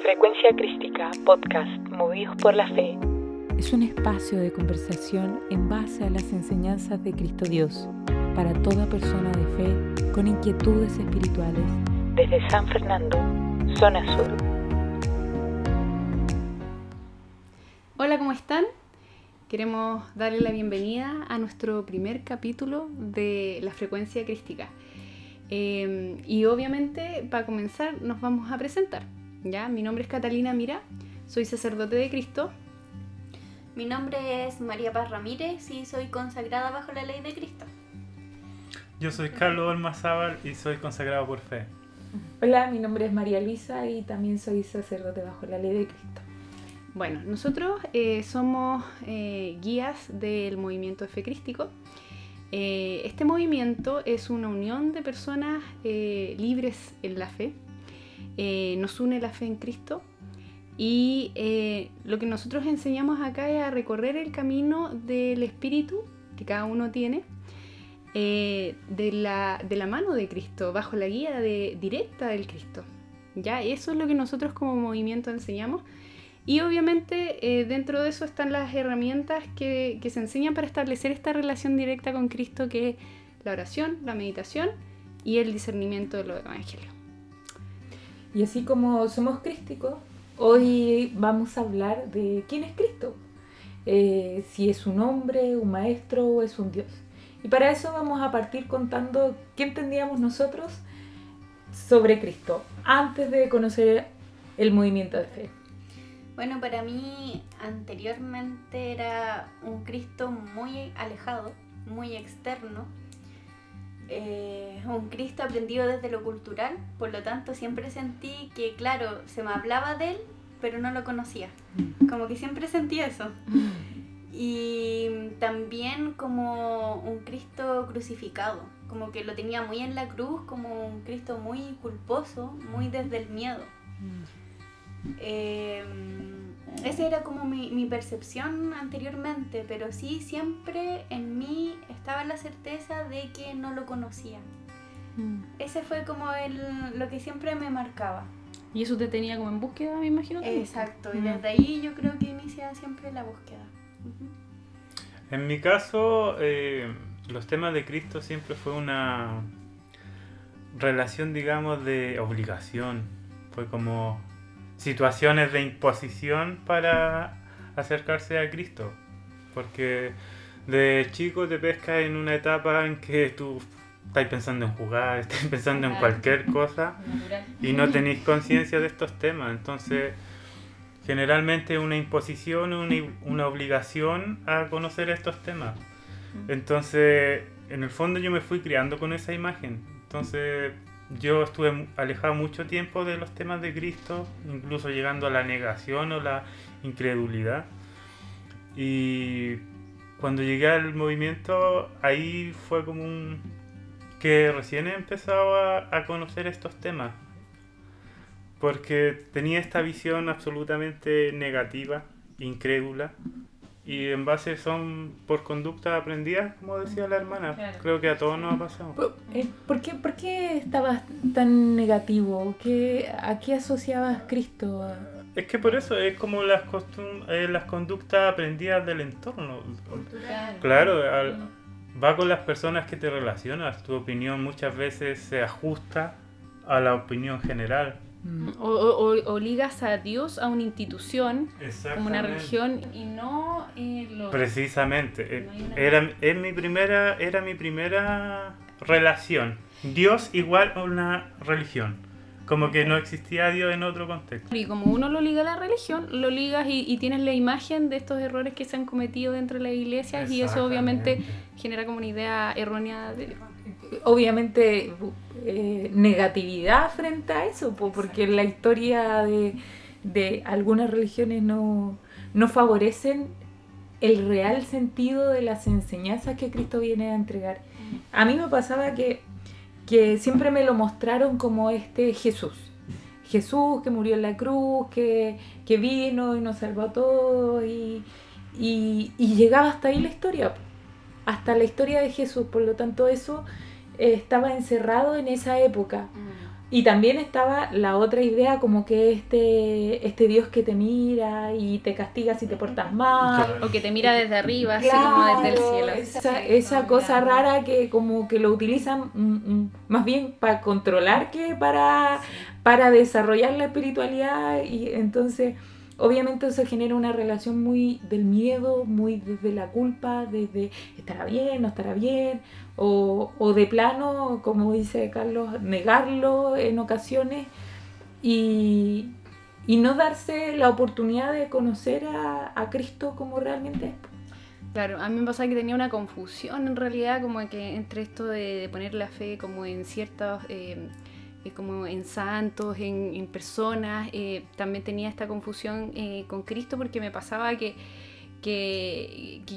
Frecuencia Crística, podcast movidos por la fe. Es un espacio de conversación en base a las enseñanzas de Cristo Dios, para toda persona de fe con inquietudes espirituales. Desde San Fernando, zona sur. Hola, ¿cómo están? Queremos darle la bienvenida a nuestro primer capítulo de la Frecuencia Crística. Y obviamente, para comenzar, nos vamos a presentar. ¿Ya? Mi nombre es Catalina Mira, soy sacerdote de Cristo. Mi nombre es María Paz Ramírez y soy consagrada bajo la ley de Cristo. Yo soy Carlos Olmazábal y soy consagrado por fe. Hola, mi nombre es María Luisa y también soy sacerdote bajo la ley de Cristo. Bueno, nosotros somos guías del movimiento de fe crístico. Este movimiento es una unión de personas libres en la fe. Nos une la fe en Cristo y lo que nosotros enseñamos acá es a recorrer el camino del espíritu que cada uno tiene de la mano de Cristo, bajo la guía directa del Cristo. ¿Ya? Eso es lo que nosotros como movimiento enseñamos y obviamente dentro de eso están las herramientas que se enseñan para establecer esta relación directa con Cristo, que es la oración, la meditación y el discernimiento de los evangelios. Y así como somos crísticos, hoy vamos a hablar de quién es Cristo, si es un hombre, un maestro o es un Dios. Y para eso vamos a partir contando qué entendíamos nosotros sobre Cristo antes de conocer el movimiento de fe. Bueno, para mí anteriormente era un Cristo muy alejado, muy externo. Un Cristo aprendido desde lo cultural, por lo tanto siempre sentí que, claro, se me hablaba de él, pero no lo conocía. Como que siempre sentí eso. Y también como un Cristo crucificado, como que lo tenía muy en la cruz, como un Cristo muy culposo, muy desde el miedo. Esa era como mi percepción anteriormente, pero sí siempre en mí estaba la certeza de que no lo conocía. Ese fue como lo que siempre me marcaba. Y eso te tenía como en búsqueda, me imagino. Exacto, y desde ahí yo creo que inicia siempre la búsqueda. En mi caso, los temas de Cristo siempre fue una relación, digamos, de obligación. Fue como situaciones de imposición para acercarse a Cristo, porque de chico te pescas en una etapa en que tú estás pensando en jugar, estás pensando en cualquier cosa y no tenés conciencia de estos temas. Entonces generalmente una imposición, una obligación a conocer estos temas. Entonces en el fondo yo me fui criando con esa imagen. Entonces yo estuve alejado mucho tiempo de los temas de Cristo, incluso llegando a la negación o la incredulidad. Y cuando llegué al movimiento, ahí fue como que recién he empezado a conocer estos temas. Porque tenía esta visión absolutamente negativa, incrédula. Y en base son por conductas aprendidas, como decía la hermana. Claro. Creo que a todos nos ha pasado. ¿Por qué estabas tan negativo? ¿A qué asociabas Cristo? Es que por eso es como las conductas aprendidas del entorno. Claro, va con las personas que te relacionas. Tu opinión muchas veces se ajusta a la opinión general. O ligas a Dios a una institución, como una religión, y no precisamente. Era mi primera relación. Dios igual a una religión. Como que no existía Dios en otro contexto. Y como uno lo liga a la religión, lo ligas y tienes la imagen de estos errores que se han cometido dentro de las iglesias, y eso obviamente genera como una idea errónea de Dios. Obviamente negatividad frente a eso, porque la historia de algunas religiones no favorecen el real sentido de las enseñanzas que Cristo viene a entregar. A mí me pasaba que siempre me lo mostraron como Jesús que murió en la cruz, que vino y nos salvó a todos, y llegaba hasta ahí la historia, hasta la historia de Jesús. Por lo tanto eso estaba encerrado en esa época. Y también estaba la otra idea como que este Dios que te mira y te castiga si te portas mal. Claro. O que te mira desde arriba, así Claro, como desde el cielo. esa cosa rara que como que lo utilizan más bien para controlar que para desarrollar la espiritualidad. Y entonces obviamente eso genera una relación muy del miedo, muy desde la culpa, desde estará bien, no estará bien, o de plano, como dice Carlos, negarlo en ocasiones y no darse la oportunidad de conocer a Cristo como realmente es. Claro, a mí me pasaba que tenía una confusión en realidad, como que entre esto de poner la fe como en ciertos, como en santos, en personas, también tenía esta confusión con Cristo porque me pasaba que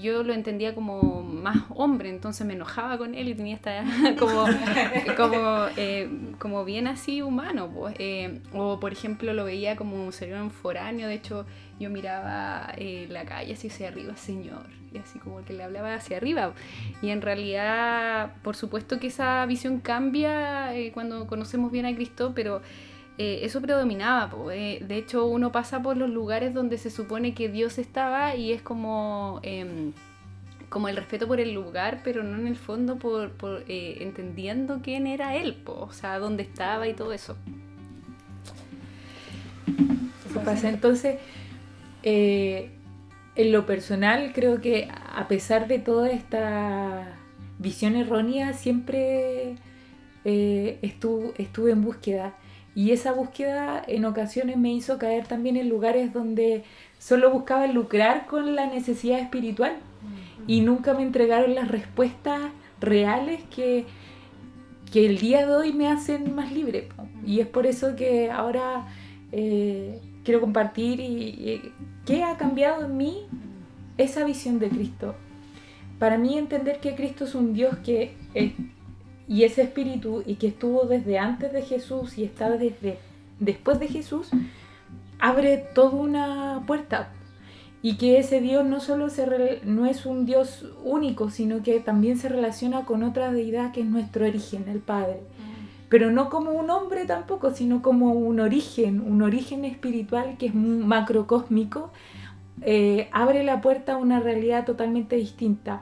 yo lo entendía como más hombre, entonces me enojaba con él y tenía esta como bien así humano, pues. O por ejemplo lo veía como un ser foráneo, de hecho yo miraba la calle así hacia arriba, Señor, y así como que le hablaba hacia arriba, y en realidad por supuesto que esa visión cambia cuando conocemos bien a Cristo, pero eso predominaba, de hecho uno pasa por los lugares donde se supone que Dios estaba y es como el respeto por el lugar, pero no en el fondo por entendiendo quién era Él, o sea, dónde estaba y todo eso. Eso pasa. Entonces, en lo personal creo que a pesar de toda esta visión errónea, siempre estuve en búsqueda. Y esa búsqueda en ocasiones me hizo caer también en lugares donde solo buscaba lucrar con la necesidad espiritual y nunca me entregaron las respuestas reales que el día de hoy me hacen más libre. Y es por eso que ahora quiero compartir qué ha cambiado en mí esa visión de Cristo. Para mí entender que Cristo es un Dios que y ese espíritu y que estuvo desde antes de Jesús y está desde después de Jesús, abre toda una puerta, y que ese Dios no solo no es un Dios único, sino que también se relaciona con otra deidad que es nuestro origen, el Padre, pero no como un hombre tampoco, sino como un origen espiritual que es macrocósmico. Abre la puerta a una realidad totalmente distinta,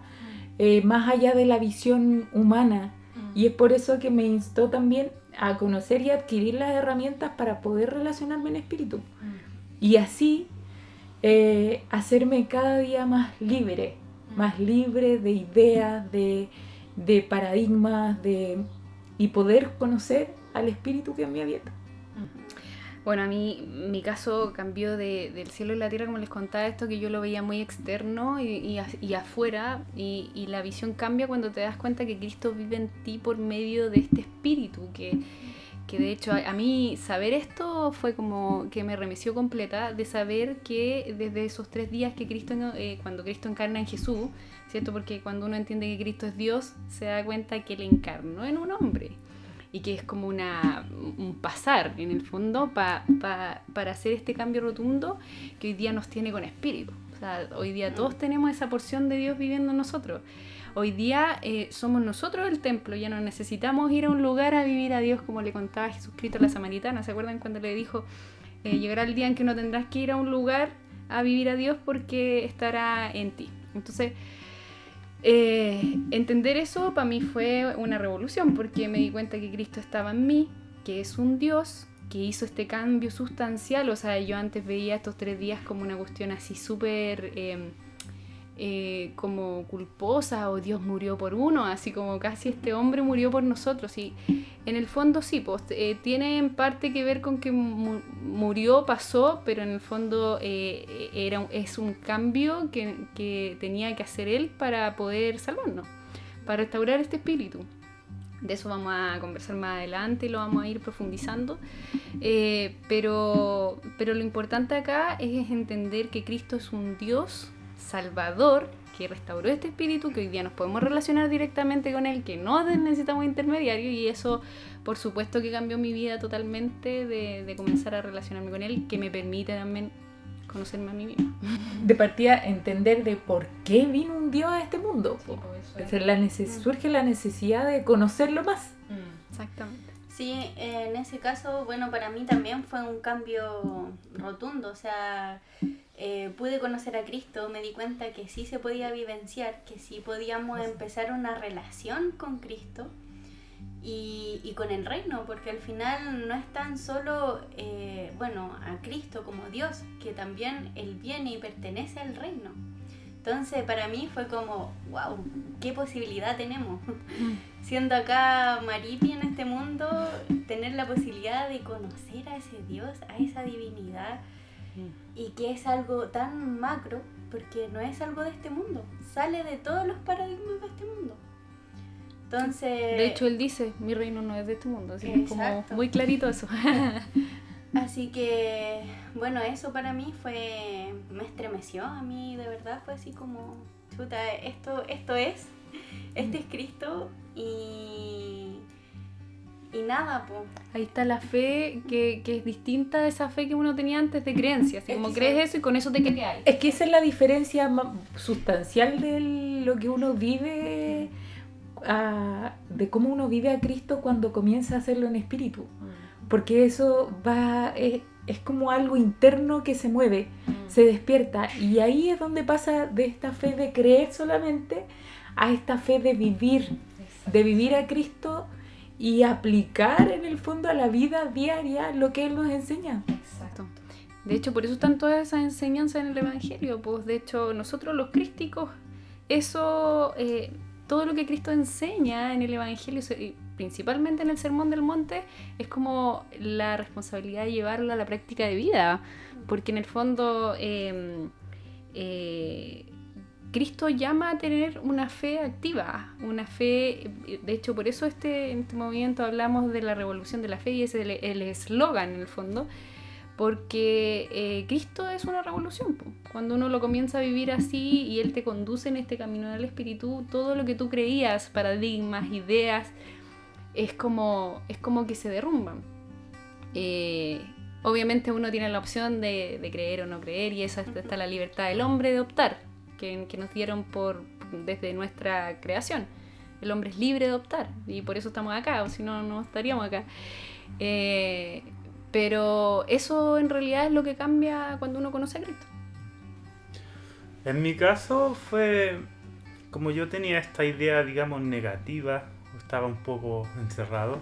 más allá de la visión humana. Y es por eso que me instó también a conocer y adquirir las herramientas para poder relacionarme en espíritu. Y así hacerme cada día más libre de ideas, de paradigmas, y poder conocer al espíritu que me habita. Bueno, a mí mi caso cambió del cielo y la tierra, como les contaba esto, que yo lo veía muy externo y afuera, y la visión cambia cuando te das cuenta que Cristo vive en ti por medio de este espíritu, que de hecho a mí saber esto fue como que me remeció completa, de saber que desde esos 3 días que cuando Cristo encarna en Jesús, ¿cierto? Porque cuando uno entiende que Cristo es Dios, se da cuenta que Él encarnó en un hombre. Y que es como un pasar, en el fondo, para hacer este cambio rotundo que hoy día nos tiene con espíritu. O sea, hoy día todos tenemos esa porción de Dios viviendo en nosotros. Hoy día somos nosotros el templo, ya no necesitamos ir a un lugar a vivir a Dios, como le contaba Jesucristo a la samaritana. ¿Se acuerdan cuando le dijo, llegará el día en que no tendrás que ir a un lugar a vivir a Dios porque estará en ti? Entonces, entender eso para mí fue una revolución, porque me di cuenta que Cristo estaba en mí, que es un Dios que hizo este cambio sustancial. O sea, yo antes veía estos 3 días como una cuestión así súper como culposa, o Dios murió por uno, así como casi este hombre murió por nosotros. Y en el fondo sí, pues, tiene en parte que ver con que murió, pasó, pero en el fondo es un cambio que tenía que hacer Él para poder salvarnos, para restaurar este espíritu. De eso vamos a conversar más adelante y lo vamos a ir profundizando, pero lo importante acá es entender que Cristo es un Dios salvador que restauró este espíritu, que hoy día nos podemos relacionar directamente con Él, que no necesitamos intermediarios, y eso por supuesto que cambió mi vida totalmente de comenzar a relacionarme con Él, que me permite también conocerme a mí misma. De partida, entender de por qué vino un Dios a este mundo. Sí, pues eso es. Surge la necesidad de conocerlo más. Exactamente. Sí, en ese caso, bueno, para mí también fue un cambio rotundo, o sea, pude conocer a Cristo, me di cuenta que sí se podía vivenciar, que sí podíamos empezar una relación con Cristo y con el reino, porque al final no es tan solo, bueno, a Cristo como Dios, que también Él viene y pertenece al reino. Entonces para mí fue como, wow, qué posibilidad tenemos. Siendo acá Maripi en este mundo, tener la posibilidad de conocer a ese Dios, a esa divinidad, y que es algo tan macro, porque no es algo de este mundo, sale de todos los paradigmas de este mundo. Entonces... De hecho, él dice, mi reino no es de este mundo, así que es como muy clarito eso. Así que, bueno, eso para mí me estremeció, a mí de verdad fue así como, chuta, este es Cristo y nada, pues. Ahí está la fe que es distinta a esa fe que uno tenía antes de creencia, así como crees eso y con eso te quedas. Es que esa es la diferencia sustancial de lo que uno vive, de cómo uno vive a Cristo cuando comienza a hacerlo en espíritu. Porque eso es como algo interno que se mueve, se despierta, y ahí es donde pasa de esta fe de creer solamente a esta fe de vivir a Cristo y aplicar en el fondo a la vida diaria lo que Él nos enseña. Exacto. De hecho, por eso están todas esas enseñanzas en el Evangelio, pues de hecho nosotros los crísticos, eso, todo lo que Cristo enseña en el Evangelio, principalmente en el Sermón del Monte, es como la responsabilidad de llevarlo a la práctica de vida, porque en el fondo Cristo llama a tener una fe activa, una fe, de hecho por eso en este movimiento hablamos de la revolución de la fe, y ese es el eslogan en el fondo, porque Cristo es una revolución. Cuando uno lo comienza a vivir así y Él te conduce en este camino del espíritu, todo lo que tú creías, paradigmas, ideas, es como que se derrumban. Obviamente uno tiene la opción de creer o no creer, y esa está la libertad del hombre de optar, que nos dieron desde nuestra creación. El hombre es libre de optar, y por eso estamos acá, o si no, no estaríamos acá. Pero eso en realidad es lo que cambia cuando uno conoce a Cristo. En mi caso fue como yo tenía esta idea, digamos, negativa, estaba un poco encerrado.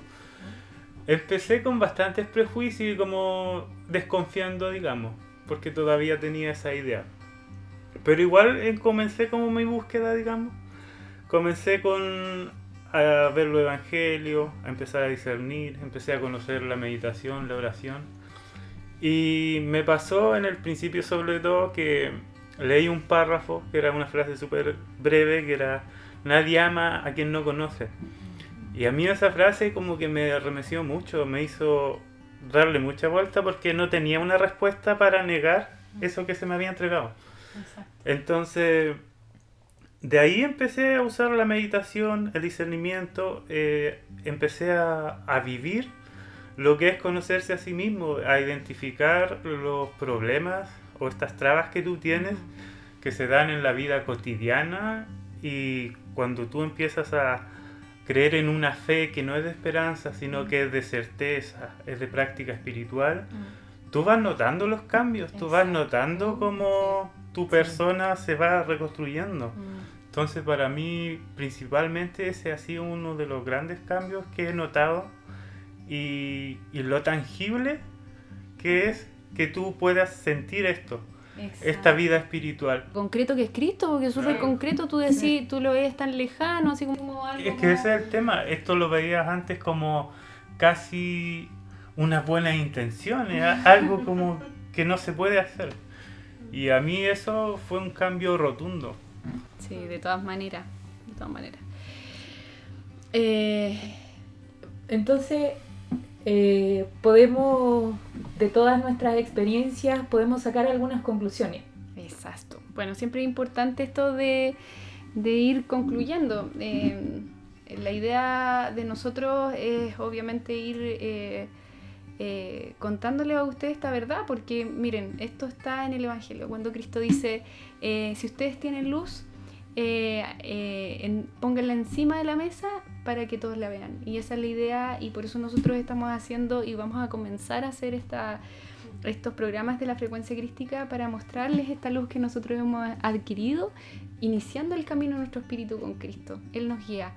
Empecé con bastantes prejuicios y como desconfiando, digamos, porque todavía tenía esa idea. Pero igual comencé como mi búsqueda, digamos. Comencé a ver los evangelios, a empezar a discernir, empecé a conocer la meditación, la oración. Y me pasó en el principio sobre todo que leí un párrafo, que era una frase súper breve, que era: nadie ama a quien no conoce. Y a mí esa frase como que me remeció mucho, me hizo darle mucha vuelta porque no tenía una respuesta para negar eso que se me había entregado. Exacto. Entonces, de ahí empecé a usar la meditación, el discernimiento, empecé a vivir lo que es conocerse a sí mismo, a identificar los problemas o estas trabas que tú tienes, que se dan en la vida cotidiana, y cuando tú empiezas a creer en una fe que no es de esperanza, sino que es de certeza, es de práctica espiritual, tú vas notando los cambios, tú vas notando cómo tu persona se va reconstruyendo. Entonces para mí principalmente ese ha sido uno de los grandes cambios que he notado, y lo tangible que es que tú puedas sentir esto. Exacto. Esta vida espiritual. Concreto que es Cristo, porque es súper concreto, tú decís, tú lo ves tan lejano, así como algo. Es que ese es el tema, esto lo veías antes como casi unas buenas intenciones, algo como que no se puede hacer. Y a mí eso fue un cambio rotundo. Sí, de todas maneras. Entonces, podemos, de todas nuestras experiencias, podemos sacar algunas conclusiones. Exacto. Bueno, siempre es importante esto de ir concluyendo. La idea de nosotros es obviamente ir contándole a ustedes esta verdad, porque miren, esto está en el Evangelio. Cuando Cristo dice, si ustedes tienen luz, pónganla encima de la mesa para que todos la vean. Y esa es la idea, y por eso nosotros estamos haciendo y vamos a comenzar a hacer estos programas de la frecuencia crística para mostrarles esta luz que nosotros hemos adquirido, iniciando el camino de nuestro espíritu con Cristo. Él nos guía.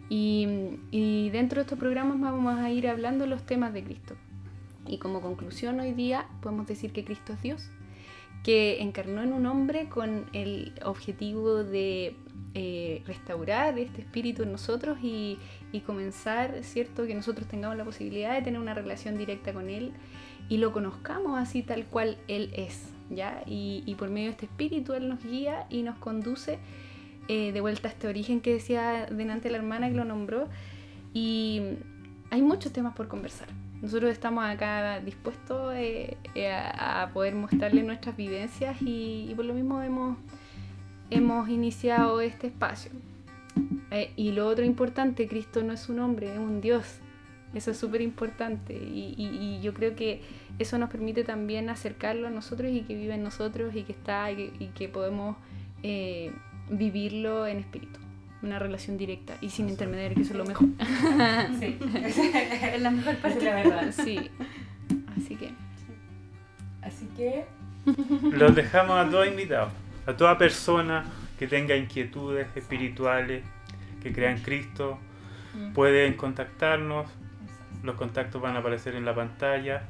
Y dentro de estos programas vamos a ir hablando los temas de Cristo. Y como conclusión hoy día podemos decir que Cristo es Dios, que encarnó en un hombre con el objetivo de restaurar este espíritu en nosotros y comenzar, ¿cierto? Que nosotros tengamos la posibilidad de tener una relación directa con Él y lo conozcamos así tal cual Él es, ¿ya? Y por medio de este espíritu Él nos guía y nos conduce de vuelta a este origen que decía delante la hermana que lo nombró. Y hay muchos temas por conversar. Nosotros estamos acá dispuestos a poder mostrarles nuestras vivencias y por lo mismo hemos iniciado este espacio. Y lo otro importante, Cristo no es un hombre, es un Dios. Eso es súper importante y yo creo que eso nos permite también acercarlo a nosotros y que vive en nosotros y que está y que podemos vivirlo en espíritu. Una relación directa y sin intermediario, que eso es lo mejor. Sí, Es la mejor parte. esa es la verdad. Sí. Así que Los dejamos a todos invitados, a toda persona que tenga inquietudes espirituales, que crea en Cristo, pueden contactarnos. Los contactos van a aparecer en la pantalla.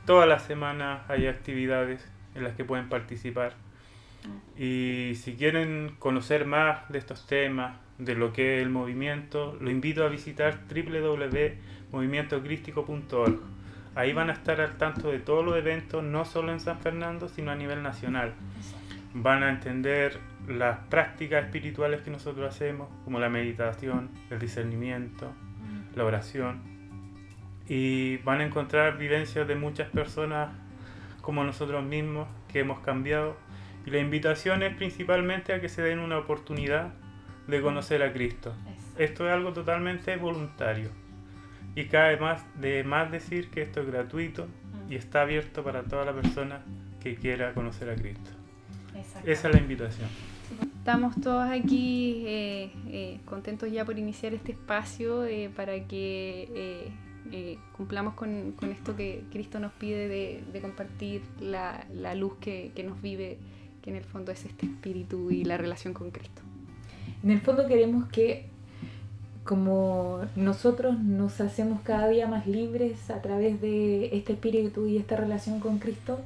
Todas las semanas hay actividades en las que pueden participar. Y si quieren conocer más de estos temas, de lo que es el movimiento, lo invito a visitar www.movimientocrístico.org. Ahí van a estar al tanto de todos los eventos, no solo en San Fernando, sino a nivel nacional. Van a entender las prácticas espirituales que nosotros hacemos, como la meditación, el discernimiento, la oración. Y van a encontrar vivencias de muchas personas como nosotros mismos que hemos cambiado. Y la invitación es principalmente a que se den una oportunidad de conocer a Cristo. Esto es algo totalmente voluntario. Y cabe más decir que esto es gratuito y está abierto para toda la persona que quiera conocer a Cristo. Esa es la invitación. estamos todos aquí contentos ya por iniciar este espacio para que cumplamos con esto que Cristo nos pide de compartir la luz que nos vive, que en el fondo es este espíritu y la relación con Cristo. En el fondo queremos que, como nosotros nos hacemos cada día más libres a través de este espíritu y esta relación con Cristo,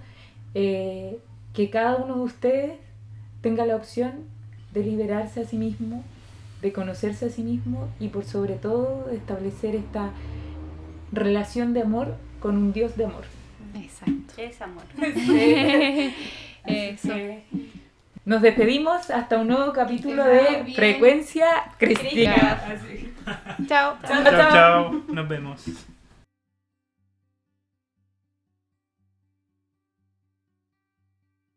que cada uno de ustedes tenga la opción de liberarse a sí mismo, de conocerse a sí mismo y por sobre todo de establecer esta relación de amor con un Dios de amor. Exacto. Es amor. Eso. Nos despedimos hasta un nuevo capítulo Que de vaya bien. Frecuencia Crística. Chao. Chao, chao. Nos vemos.